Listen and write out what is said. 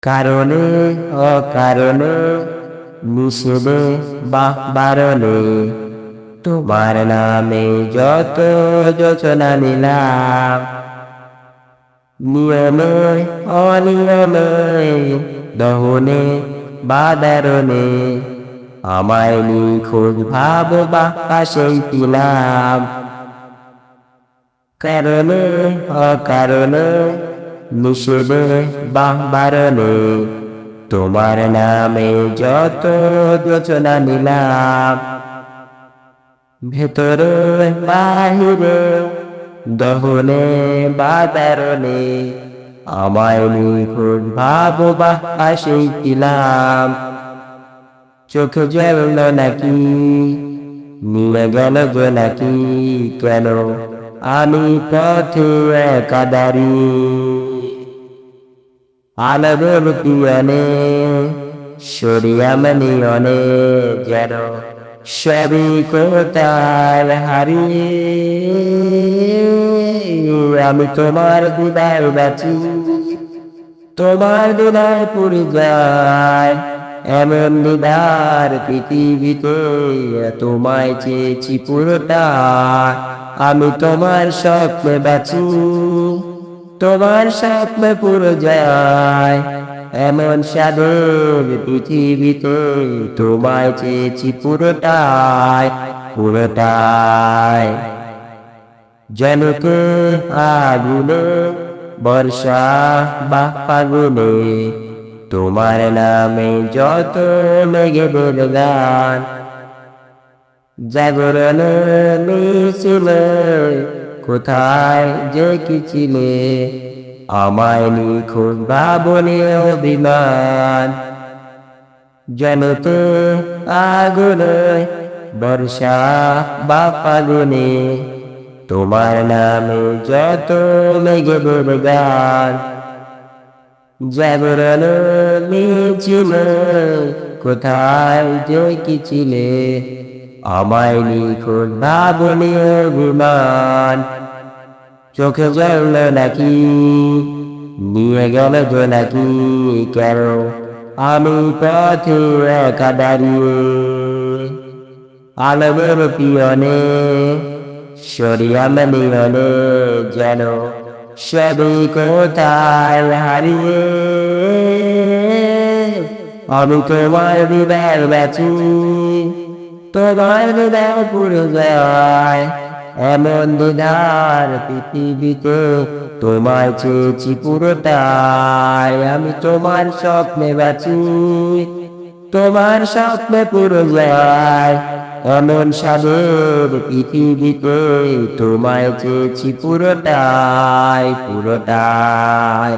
কারণে অকারণে নিষেধে বা বারণে তোমার নামে যত যোচনা নিলাম, নিয়মে অনিয়মে দহনে বা দারণে আমায় নিখোঁজ ভাব বা পাশেই পিলাম। কারণে অকারণে নিষেধে বা বারণে তোমার নামে যত যোচনা নিলাম, ভেতরে বাহিরে দহনে বা দারণে আমায় নিখোঁজ ভাব বা পাশেই পিলাম। চোখে জ্বলল নাকি নিয়ে গেল গো নাকি কেন আমি পথে একা দাঁড়িয়ে। আলোর পিয়নে সরিয়ামনি অনে যেন সবই কোথায় হারিয়ে। আমি তোমার দিদার বাঁচি, তোমার দিদার পুরি যায়, এমন দিদার পৃথিবীতে তোমায় চেয়েছি পুরোটা। আমি তোমার স্বপ্নে বাঁচি, তোমার স্বপ্নে পুরো যায়, এমন সাধন পৃথিবীতে তোমায় চেয়েছি পুরোটাই পুরোটাই। জনকে আগুনে বর্ষা বা ফাগুনে তোমার নামে যত মেঘেদের গান, জাগরণে মিছিলে কোথায় যে কি ছিলে আমায় নিখোঁজ ভাবনে অভিমান। জনতে আগুনে বর্ষা বা ফাগুনে তোমার নামে যত মেঘেদের গান, জাগরণে মিছিলে কোথায় যে কি ছিলে আমায় নিখোঁজ ভাবনে অভিমান। চোখে জ্বলল নাকি নিয়ে গেল গো নাকি কেন আমি পথে একা দাঁড়িয়ে। আলোর পিয়নে সরিয়ামনি অনে যেন সবই কোথায় হারিয়ে। আমি তোমার হৃদয়ের বাঁচি, তোমার হৃদয় পুরো যায়, এমন দিদার পৃথিবীতে তোমায় চেয়েছি পুরোটাই। আমি তোমার স্বপ্নে বাঁচি, তোমার স্বপ্নে পুরো যায়, এমন সাধন পৃথিবীতে তোমায় চেয়েছি পুরোটাই পুরোটাই।